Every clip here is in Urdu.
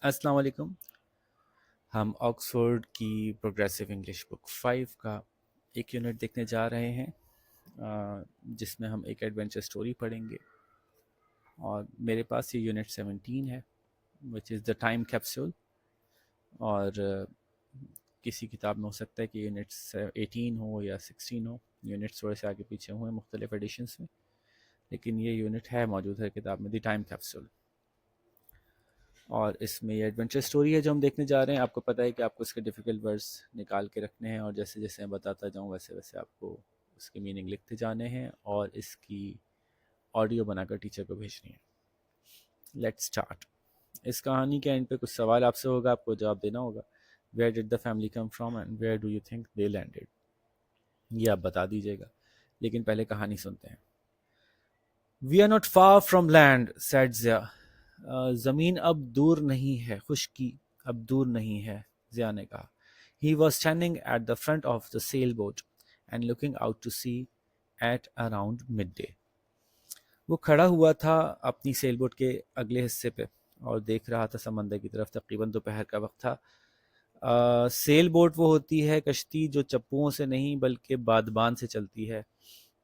السلام علیکم. ہم آکسفورڈ کی پروگریسو انگلش بک 5 کا ایک یونٹ دیکھنے جا رہے ہیں جس میں ہم ایک ایڈونچر سٹوری پڑھیں گے. اور میرے پاس یہ یونٹ 17 ہے وچ از دا ٹائم کیپسول. اور کسی کتاب میں ہو سکتا ہے کہ یونٹ 18 ہو یا 16 ہو. یونٹس تھوڑے سے آگے پیچھے ہوئے مختلف ایڈیشنس میں، لیکن یہ یونٹ ہے موجود ہے کتاب میں، دی ٹائم کیپسول. اور اس میں یہ ایڈونچر سٹوری ہے جو ہم دیکھنے جا رہے ہیں. آپ کو پتہ ہے کہ آپ کو اس کے ڈیفیکلٹ ورڈز نکال کے رکھنے ہیں، اور جیسے جیسے میں بتاتا جاؤں ویسے ویسے آپ کو اس کی میننگ لکھتے جانے ہیں اور اس کی آڈیو بنا کر ٹیچر کو بھیجنی ہے. Let's start. اس کہانی کے اینڈ پہ کچھ سوال آپ سے ہوگا، آپ کو جواب دینا ہوگا. Where did the family come from and where do you think they landed? یہ آپ بتا دیجیے گا، لیکن پہلے کہانی سنتے ہیں. We are not far from land said Zia. زمین اب دور نہیں ہے، خشکی اب دور نہیں ہے، ضیاء نے کہا. He was standing at the front of the sailboat and looking out to sea at around midday. وہ کھڑا ہوا تھا اپنی سیل بوٹ کے اگلے حصے پہ اور دیکھ رہا تھا سمندر کی طرف. تقریباً دوپہر کا وقت تھا. سیل بوٹ وہ ہوتی ہے کشتی جو چپوؤں سے نہیں بلکہ بادبان سے چلتی ہے.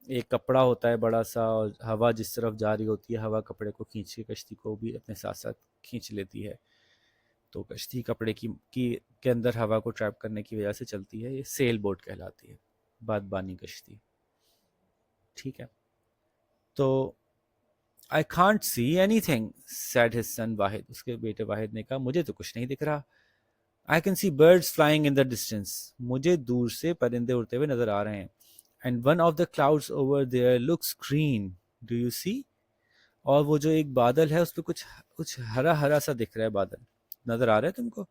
ایک کپڑا ہوتا ہے بڑا سا، اور ہوا جس طرف جاری ہوتی ہے ہوا کپڑے کو کھینچ کے کشتی کو بھی اپنے ساتھ ساتھ کھینچ لیتی ہے. تو کشتی کپڑے کی کے اندر ہوا کو ٹریپ کرنے کی وجہ سے چلتی ہے. یہ سیل بوٹ کہلاتی ہے، بادبانی کشتی. ٹھیک ہے. تو I can't see anything said his son واحد. اس کے بیٹے واحد نے کہا مجھے تو کچھ نہیں دکھ رہا. I can see birds flying in the distance. مجھے دور سے پرندے اڑتے ہوئے نظر آ رہے ہیں. And one of the clouds over there looks green. Do you see? اور وہ جو ایک بادل ہے اس پہ کچھ ہرا ہرا سا دکھ رہا ہے. بادل نظر آ رہا ہے تم کو؟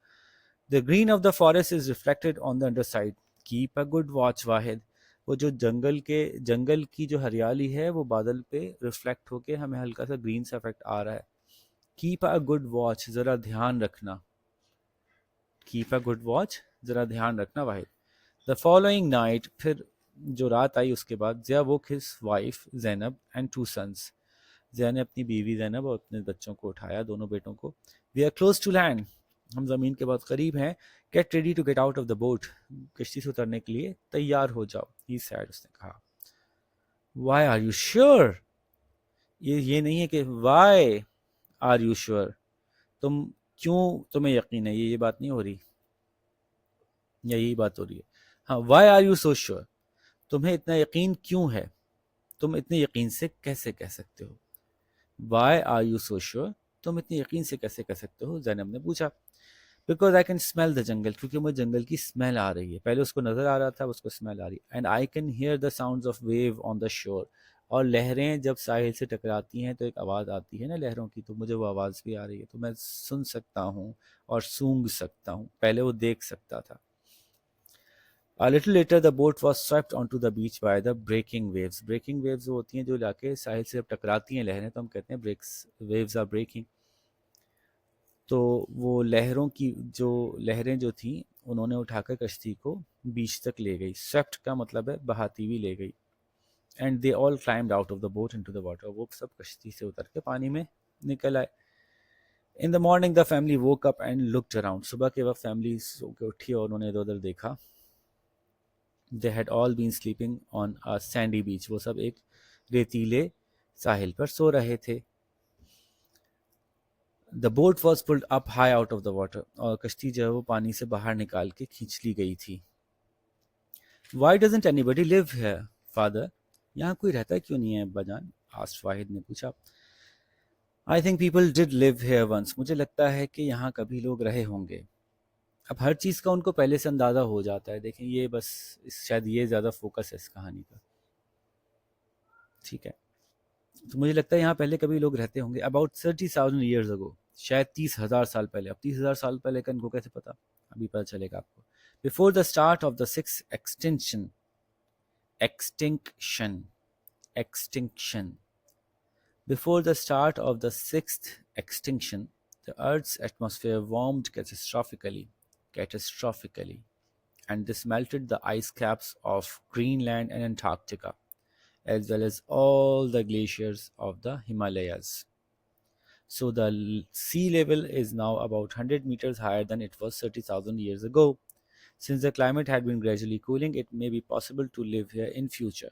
The green of the forest is reflected on the underside. Keep a good watch واحد. وہ جو جنگل کی جو ہریالی ہے وہ بادل پہ ریفلیکٹ ہو کے ہمیں ہلکا سا گرین سا افیکٹ آ رہا ہے. Keep a good watch. ذرا دھیان رکھنا. Keep a good watch. ذرا دھیان رکھنا واحد. The following night پھر جو رات آئی اس کے بعد Zia woke his wife Zainab and two sons. زیا نے اپنی بیوی زینب اور اپنے بچوں کو اٹھایا، دونوں بیٹوں کو. We are close to land. ہم زمین کے بہت قریب ہیں. Get ready to get out of the boat. کشتی سے اترنے کے لیے تیار ہو جاؤ. He said. اس نے کہا. Why are you sure? یہ نہیں ہے کہ why are you sure؟ تمہیں یقین ہے؟ یہ بات نہیں ہو رہی، یا یہی بات ہو رہی ہے. ہاں، why are you so sure؟ تمہیں اتنا یقین کیوں ہے؟ تم اتنے یقین سے کیسے کہہ سکتے ہو؟ Why are you so sure؟ تم اتنی یقین سے کیسے کہہ سکتے ہو؟ زینب نے پوچھا. Because I can smell the jungle. کیونکہ مجھے جنگل کی smell آ رہی ہے. پہلے اس کو نظر آ رہا تھا، اس کو smell آ رہی ہے. And I can hear the sounds of wave on the shore. اور لہریں جب ساحل سے ٹکراتی ہیں تو ایک آواز آتی ہے نا لہروں کی، تو مجھے وہ آواز بھی آ رہی ہے. تو میں سن سکتا ہوں اور سونگ سکتا ہوں. پہلے وہ دیکھ سکتا تھا. A little later the boat was swept onto the beach by the breaking waves. Breaking waves وہ ہوتی ہیں جو لا کے ساحل سے جب ٹکراتی ہیں لہریں تو ہم کہتے ہیں waves are breaking. تو وہ لہریں جو تھیں انہوں نے اٹھا کر کشتی کو بیچ تک لے گئی. سویپٹ کا مطلب ہے بہاتی ہوئی لے گئی. And they all climbed out of the boat into the water. وہ سب کشتی سے اتر کے پانی میں نکل آئے. In the morning the family woke up and looked around. صبح کے وقت فیملی سو کے اٹھی اور انہوں نے ادھر ادھر دیکھا. They had all been sleeping on a sandy beach. وہ سب ایک ریتیلے ساحل پر سو رہے تھے. The boat was pulled up high out of the water. اور کشتی جو ہے وہ پانی سے باہر نکال کے کھینچ لی گئی تھی. Why doesn't anybody live here, father? یہاں کوئی رہتا کیوں نہیں ہے ابا جان؟ asked واحد نے پوچھا. I think people did live here once. مجھے لگتا ہے کہ یہاں کبھی لوگ رہے ہوں گے. اب ہر چیز کا ان کو پہلے سے اندازہ ہو جاتا ہے. دیکھیں یہ بس شاید یہ زیادہ فوکس ہے اس کہانی کا. ٹھیک ہے، تو مجھے لگتا ہے یہاں پہلے کبھی لوگ رہتے ہوں گے. About 30,000 years ago. شاید 30,000 سال پہلے. اب 30,000 سال پہلے کا ان کو کیسے پتا؟ ابھی پتہ چلے گا آپ کو. Before the start of the sixth extinction. Before the start of the sixth extinction, the Earth's atmosphere warmed catastrophically, and this melted the ice caps of Greenland and Antarctica, as well as all the glaciers of the Himalayas. So the sea level is now about 100 meters higher than it was 30,000 years ago. Since the climate had been gradually cooling, it may be possible to live here in future.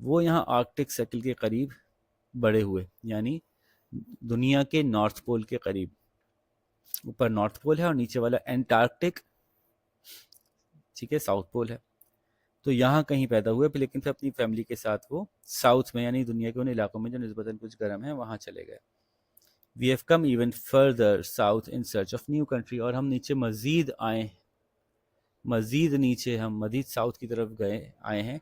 وہ یہاں آرکٹک سرکل کے قریب بڑے ہوئے، یعنی دنیا کے نارتھ پول کے قریب. اوپر نارتھ پول ہے اور نیچے والا انٹارکٹک، ٹھیک ہے، ساؤتھ پول ہے. تو یہاں کہیں پیدا ہوئے، پھر لیکن پھر اپنی فیملی کے ساتھ وہ ساؤتھ میں، یعنی دنیا کے ان علاقوں میں جو نسبتاً کچھ گرم ہیں، وہاں چلے گئے. We have come even further south in search of new country, اور ہم نیچے مزید آئے، مزید نیچے ہم مزید ساؤتھ کی طرف آئے ہیں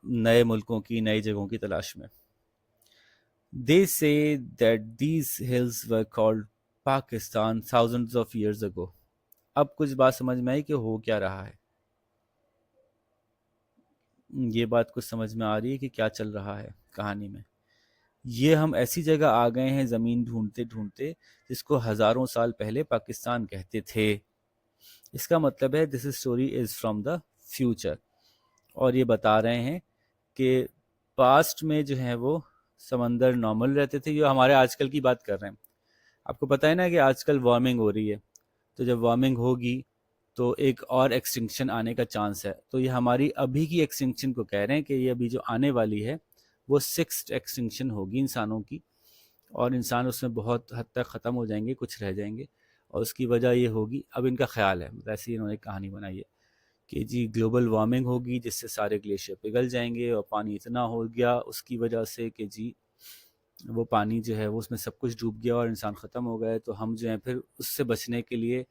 نئے ملکوں کی، نئی جگہوں کی تلاش میں. They say that these hills were called Pakistan thousands of years ago. اب کچھ بات سمجھ میں آئی کہ ہو کیا رہا ہے. یہ بات کچھ سمجھ میں آ رہی ہے کہ کیا چل رہا ہے کہانی میں. یہ ہم ایسی جگہ آ گئے ہیں زمین ڈھونڈتے ڈھونڈتے جس کو ہزاروں سال پہلے پاکستان کہتے تھے. اس کا مطلب ہے this story is from the future, اور یہ بتا رہے ہیں کہ پاسٹ میں جو ہے وہ سمندر نارمل رہتے تھے. جو ہمارے آج کل کی بات کر رہے ہیں، آپ کو پتہ ہے نا کہ آج کل وارمنگ ہو رہی ہے، تو جب وارمنگ ہوگی تو ایک اور ایکسٹنکشن آنے کا چانس ہے. تو یہ ہماری ابھی کی ایکسٹنکشن کو کہہ رہے ہیں کہ یہ ابھی جو آنے والی ہے وہ 6th ایکسٹنکشن ہوگی انسانوں کی، اور انسان اس میں بہت حد تک ختم ہو جائیں گے، کچھ رہ جائیں گے. اور اس کی وجہ یہ ہوگی، اب ان کا خیال ہے، ایسی انہوں نے کہانی بنائی ہے کہ جی گلوبل وارمنگ ہوگی جس سے سارے گلیشیئر پگھل جائیں گے، اور پانی اتنا ہو گیا اس کی وجہ سے کہ جی وہ پانی جو ہے وہ اس میں سب کچھ ڈوب گیا اور انسان ختم ہو گئے. تو ہم جو ہیں پھر اس سے بچنے کے لیے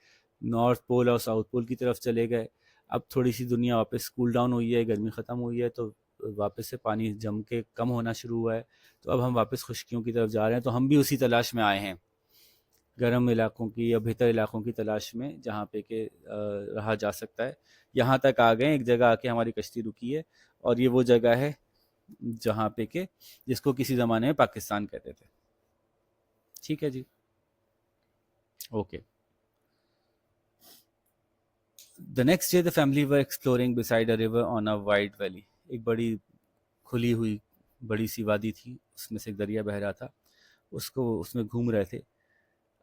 نارتھ پول اور ساؤتھ پول کی طرف چلے گئے. اب تھوڑی سی دنیا واپس کول ڈاؤن ہوئی ہے، گرمی ختم ہوئی ہے، تو واپس سے پانی جم کے کم ہونا شروع ہوا ہے. تو اب ہم واپس خشکیوں کی طرف جا رہے ہیں. تو ہم بھی اسی تلاش میں آئے ہیں، گرم علاقوں کی یا بہتر علاقوں کی تلاش میں جہاں پہ کہ رہا جا سکتا ہے. یہاں تک آ گئے، ایک جگہ آ کے ہماری کشتی رکی ہے، اور یہ وہ جگہ ہے جہاں پہ کہ جس کو کسی زمانے میں پاکستان کہتے تھے. ٹھیک ہے جی، okay. The next day the family were exploring beside a river on a wide valley. ایک بڑی کھلی ہوئی بڑی سی وادی تھی، اس میں سے ایک دریا بہہ رہا تھا، اس میں گھوم رہے تھے.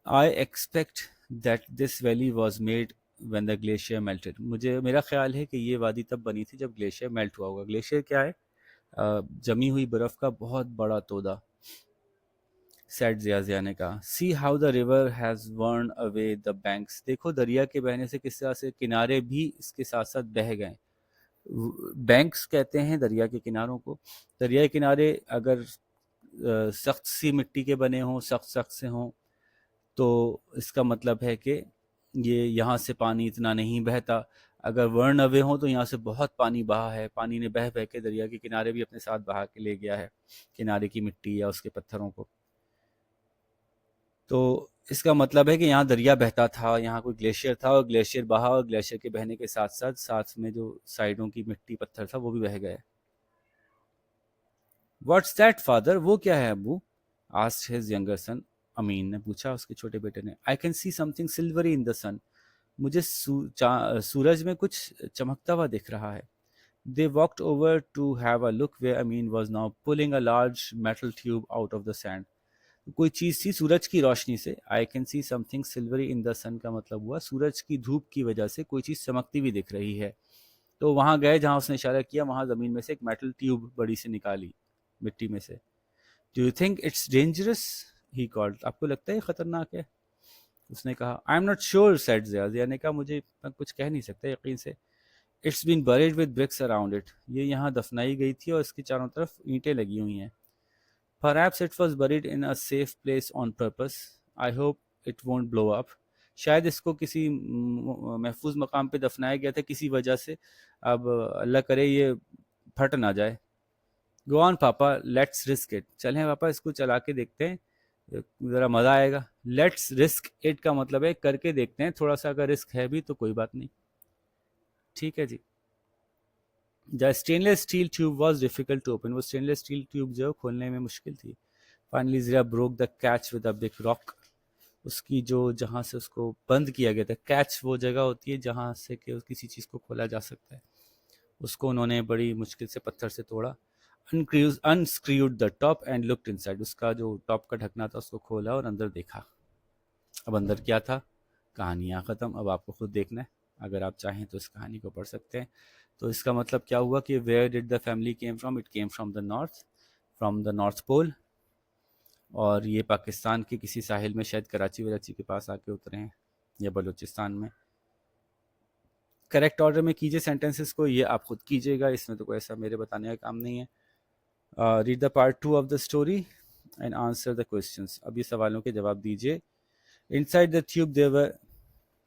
I expect that this valley was made when the glacier melted. میرا خیال ہے کہ یہ وادی تب بنی تھی جب گلیشیئر میلٹ ہوا ہوگا. گلیشیئر کیا ہے؟ جمی ہوئی برف کا بہت بڑا تودا. سیٹ ضیاء نے کہا. See how the river has worn away the banks. دیکھو دریا کے بہنے سے کس طرح سے کنارے بھی اس کے ساتھ ساتھ بہہ گئے. بینکس کہتے ہیں دریا کے کناروں کو. دریا کے کنارے اگر سخت سی مٹی کے بنے ہوں، سخت سخت سے ہوں، تو اس کا مطلب ہے کہ یہ یہاں سے پانی اتنا نہیں بہتا. اگر ورن اوے ہوں تو یہاں سے بہت پانی بہا ہے، پانی نے بہہ بہہ کے دریا کے کنارے بھی اپنے ساتھ بہا کے لے گیا ہے، کنارے کی مٹی یا اس کے پتھروں کو. تو اس کا مطلب ہے کہ یہاں دریا بہتا تھا، یہاں کوئی گلیشیئر تھا، اور گلیشیئر بہا، اور گلیشیئر کے بہنے کے ساتھ ساتھ ساتھ میں جو سائیڈوں کی مٹی پتھر تھا وہ بھی بہہ گئے. What's that father? وہ کیا ہے ابو؟ Asked his younger son. Amin نے پوچھا اس کے چھوٹے بیٹے نے. I can see something silvery in the sun. مجھے سورج میں کچھ چمکتا ہوا دکھ رہا ہے. They walked over to have a look where Amin was now pulling a large metal tube out of the sand. کوئی چیز تھی سورج کی روشنی سے. آئی can see something silvery in the سن کا مطلب ہوا سورج کی دھوپ کی وجہ سے کوئی چیز چمکتی ہوئی دکھ رہی ہے. تو وہاں گئے جہاں اس نے اشارہ کیا، وہاں زمین میں سے ایک میٹل ٹیوب بڑی سے نکالی مٹی میں سے. Do you think it's dangerous? He called. آپ کو لگتا ہے خطرناک ہے؟ اس نے کہا. I am not sure said Zia نے کہا مجھے کچھ کہہ نہیں سکتا یقین سے. It's been buried with bricks around it. یہ یہاں دفنائی گئی تھی اور اس کی چاروں طرف اینٹیں لگی ہوئی ہیں. Perhaps it was buried in a safe place on purpose. I hope it won't blow up. شاید اس کو کسی محفوظ مقام پہ دفنایا گیا تھا کسی وجہ سے، اب اللہ کرے یہ پھٹ نہ جائے. Go on papa let's risk it. چلیں پاپا اس کو چلا کے دیکھتے ہیں، ذرا مزہ آئے گا. لیٹس رسک اٹ کا مطلب ہے کر کے دیکھتے ہیں، تھوڑا سا اگر رسک ہے بھی تو کوئی بات نہیں. ٹھیک ہے جی. The stainless steel tube was difficult to open. وہ stainless steel tube جو کھولنے میں مشکل تھی. Finally Zia broke the catch with a big rock. اس کی جو جہاں سے اس کو بند کیا گیا تھا، کیچ وہ جگہ ہوتی ہے جہاں سے کہ کسی چیز کو کھولا جا سکتا ہے، اس کو انہوں نے بڑی مشکل سے پتھر سے توڑا. unscrewed the top and looked inside. اس کا جو ٹاپ کا ڈھکنا تھا اس کو کھولا اور اندر دیکھا. اب اندر کیا تھا؟ کہانیاں ختم. اب آپ کو خود دیکھنا ہے، اگر آپ چاہیں تو اس کہانی کو پڑھ سکتے ہیں. تو اس کا مطلب کیا ہوا کہ where did the family come from? It came from the north, from the north pole, اور یہ پاکستان کے کسی ساحل میں، شاید کراچی وراچی کے پاس آ کے اترے ہیں یا بلوچستان میں۔ کریکٹ آرڈر میں کیجئے سینٹنسز کو، یہ آپ خود کیجئے گا، اس میں تو کوئی ایسا میرے بتانے کا کام نہیں ہے۔ Read the part 2 of the story and answer the questions. اب یہ سوالوں کے جواب دیجئے۔ Inside the tube they were,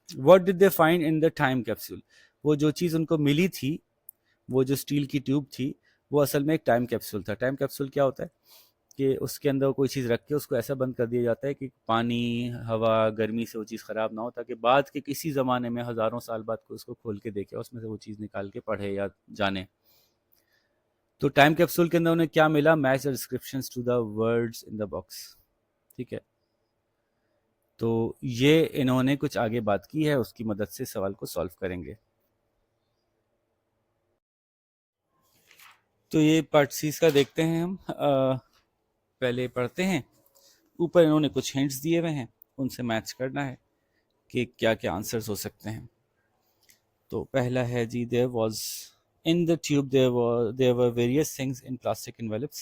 what did they find in the time capsule? وہ جو چیز ان کو ملی تھی، وہ جو اسٹیل کی ٹیوب تھی، وہ اصل میں ایک ٹائم کیپسول تھا۔ ٹائم کیپسول کیا ہوتا ہے کہ اس کے اندر کوئی چیز رکھ کے اس کو ایسا بند کر دیا جاتا ہے کہ پانی، ہوا، گرمی سے وہ چیز خراب نہ ہو، تاکہ بعد کے کسی زمانے میں ہزاروں سال بعد کوئی اس کو کھول کے دیکھے، اس میں سے وہ چیز نکال کے پڑھے یا جانے۔ تو ٹائم کیپسول کے اندر انہیں کیا ملا؟ Match the descriptions to the words in the box, ٹھیک ہے۔ تو یہ انہوں نے کچھ آگے بات کی ہے، اس کی مدد سے سوال کو سالو کریں گے۔ تو یہ پارٹ سیز کا دیکھتے ہیں ہم، پہلے پڑھتے ہیں۔ اوپر انہوں نے کچھ ہنٹس دیے ہوئے ہیں، ان سے میچ کرنا ہے کہ کیا کیا آنسرز ہو سکتے ہیں۔ تو پہلا ہے جی، there was in the tube there were various things in plastic envelopes،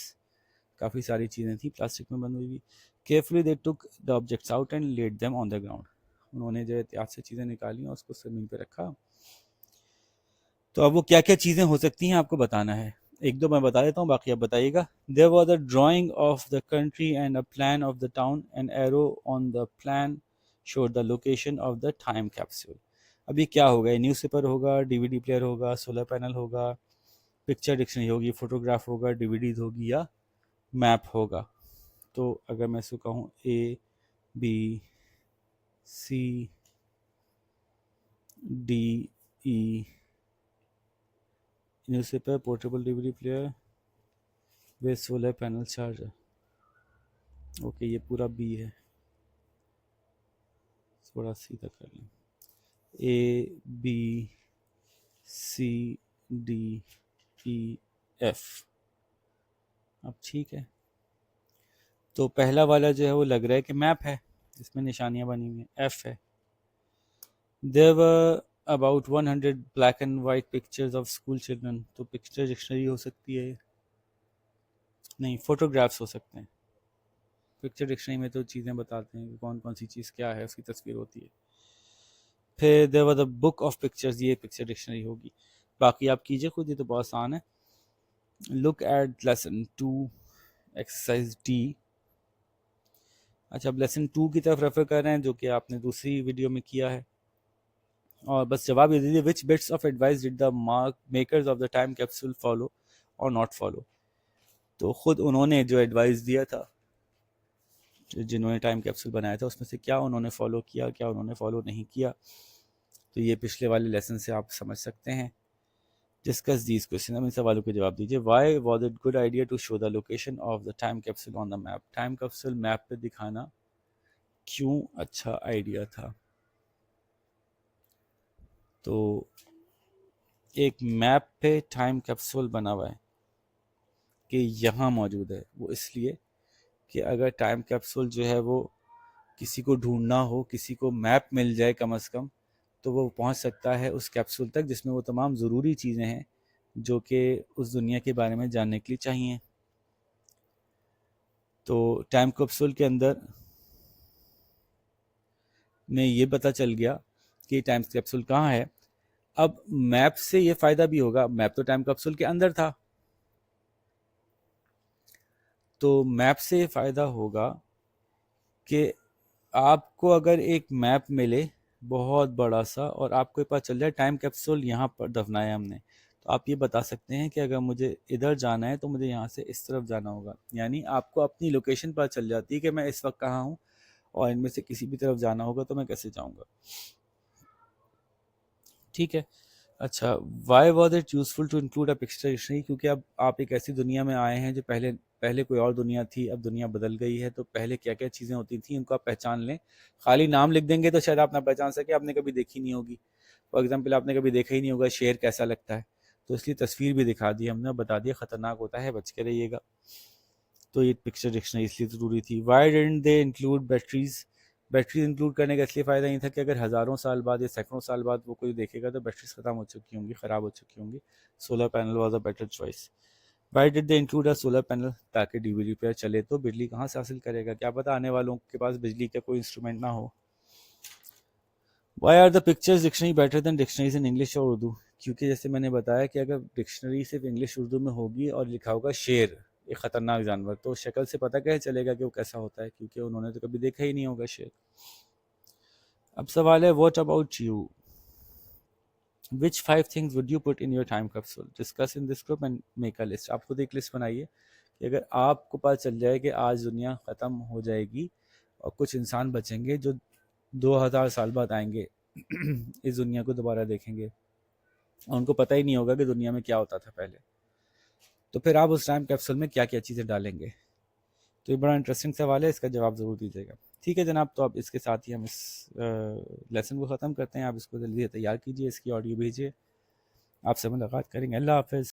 کافی ساری چیزیں تھیں پلاسٹک میں بند ہوئی ہوئی۔ carefully they took the objects out and laid them on the ground، انہوں نے جو احتیاط سے چیزیں نکالی اور اس کو زمین پہ رکھا۔ تو اب وہ کیا کیا چیزیں ہو سکتی ہیں آپ کو بتانا ہے، ایک دو میں بتا دیتا ہوں، باقی آپ بتائیے گا۔ there was a drawing of the country and a plan of the town، an arrow on the plan showed the location of the time capsule۔ اب یہ کیا ہوگا؟ نیوز پیپر ہوگا، ڈی وی ڈی پلیئر ہوگا، سولر پینل ہوگا، پکچر ڈکشنری ہوگی، فوٹوگراف ہوگا، ڈی وی ڈیز ہوگی، یا میپ ہوگا۔ تو اگر میں اس کو کہوں A B C D E, newspaper, portable D V D player with solar panel charger, okay یہ پورا بی ہے، تھوڑا سیدھا کر لیں، A B C D E F. اب ٹھیک ہے، تو پہلا والا جو ہے وہ لگ رہا ہے کہ میپ ہے، جس میں نشانیاں بنی ہوئی ہیں، ایف ہے۔ there were about 100 black and white pictures of school children، تو پکچر ڈکشنری ہو سکتی ہے، نہیں فوٹوگرافس ہو سکتے ہیں۔ پکچر ڈکشنری میں تو چیزیں بتاتے ہیں کہ کون کون سی چیز کیا ہے، اس کی تصویر ہوتی ہے۔ پھر there was a book of pictures، یہ پکچر ڈکشنری ہوگی۔ باقی آپ کیجئے خود، یہ تو بہت آسان ہے۔ look at lesson 2 exercise D۔ اچھا اب لیسن 2 کی طرف ریفر کر رہے ہیں، جو کہ آپ نے دوسری ویڈیو میں کیا ہے، اور بس جواب یہ دیجیے which bits of advice did the makers of the time capsule follow or not follow۔ تو خود انہوں نے جو ایڈوائز دیا تھا، جنہوں نے ٹائم کیپسول بنایا تھا، اس میں سے کیا انہوں نے فالو کیا، کیا انہوں نے فالو نہیں کیا۔ تو یہ پچھلے والے لیسن سے آپ سمجھ سکتے ہیں۔ ڈسکس دیز کویسچن، ان سوالوں کے جواب دیجیے۔ Why was it good idea to show the location of the time capsule on the map? Time capsule map پہ دکھانا کیوں اچھا آئیڈیا تھا؟ تو ایک میپ پہ ٹائم کیپسول بنا ہوا ہے کہ یہاں موجود ہے، وہ اس لیے کہ اگر ٹائم کیپسول جو ہے وہ کسی کو ڈھونڈنا ہو، کسی کو میپ مل جائے کم از کم، تو وہ پہنچ سکتا ہے اس کیپسول تک جس میں وہ تمام ضروری چیزیں ہیں جو کہ اس دنیا کے بارے میں جاننے کے لیے چاہیے۔ تو ٹائم کیپسول کے اندر میں یہ پتہ چل گیا کہ ٹائم کیپسول کہاں ہے۔ اب میپ سے یہ فائدہ بھی ہوگا، میپ تو ٹائم کیپسول کے اندر تھا، تو میپ سے یہ فائدہ ہوگا کہ آپ کو اگر ایک میپ ملے بہت بڑا سا، اور آپ کو پتہ چل جائے ٹائم کیپسول یہاں پر دفنایا ہم نے، تو آپ یہ بتا سکتے ہیں کہ اگر مجھے ادھر جانا ہے تو مجھے یہاں سے اس طرف جانا ہوگا، یعنی آپ کو اپنی لوکیشن پتہ چل جاتی ہے کہ میں اس وقت کہاں ہوں، اور ان میں سے کسی بھی طرف جانا ہوگا تو میں کیسے جاؤں گا۔ ٹھیک ہے، اچھا why was it useful to include a picture dictionary? کیونکہ اب آپ ایک ایسی دنیا میں آئے ہیں جو پہلے کوئی اور دنیا تھی، اب دنیا بدل گئی ہے، تو پہلے کیا کیا چیزیں ہوتی تھیں ان کو آپ پہچان لیں۔ خالی نام لکھ دیں گے تو شاید آپ نہ پہچان سکے، آپ نے کبھی دیکھی نہیں ہوگی، فار ایگزامپل آپ نے کبھی دیکھا ہی نہیں ہوگا شیر کیسا لگتا ہے، تو اس لیے تصویر بھی دکھا دی ہم نے، بتا دیا خطرناک ہوتا ہے، بچ کے رہیے گا۔ تو یہ پکچر ڈکشنری اس لیے ضروری تھی۔ Why didn't they include batteries? Battery include کرنے کا اس لیے فائدہ نہیں تھا کہ اگر ہزاروں سال بعد یا سینکڑوں سال بعد وہ کوئی دیکھے گا تو بیٹریز ختم ہو چکی ہوں گی، خراب ہو چکی ہوں گی. Solar panel was a better choice. Why did they include a solar panel? تاکہ ڈی وی ڈی پلیئر چلے تو بجلی کہاں سے حاصل کرے گا؟ کیا پتہ آنے والوں کے پاس بجلی کا کوئی انسٹرومنٹ نہ ہو. Why are the pictures dictionary better than dictionaries in English اور اردو؟ کیونکہ جیسے میں نے بتایا کہ اگر ڈکشنری صرف انگلش اردو میں ہوگی اور لکھا ہوگا شیر ایک خطرناک جانور، تو شکل سے پتہ کیسے چلے گا کہ وہ کیسا ہوتا ہے، کیونکہ انہوں نے تو کبھی دیکھا ہی نہیں ہوگا شیر. اب سوال ہے what about you? Which 5 things would you put in your time capsule? Discuss in this group and make a list. آپ خود ایک لسٹ بنائیے کہ اگر آپ کو پتہ چل جائے کہ آج دنیا ختم ہو جائے گی اور کچھ انسان بچیں گے جو 2000 سال بعد آئیں گے اس دنیا کو دوبارہ دیکھیں گے اور ان کو پتہ ہی نہیں ہوگا کہ دنیا میں کیا ہوتا تھا پہلے، تو پھر آپ اس ٹائم کیپسول میں کیا کیا چیزیں ڈالیں گے؟ تو یہ بڑا انٹرسٹنگ سوال ہے، اس کا جواب ضرور دیجیے گا. ٹھیک ہے جناب، تو اب اس کے ساتھ ہی ہم اس لیسن کو ختم کرتے ہیں. آپ اس کو جلدی تیار کیجیے، اس کی آڈیو بھیجیے. آپ سے ملاقات کریں گے. اللہ حافظ.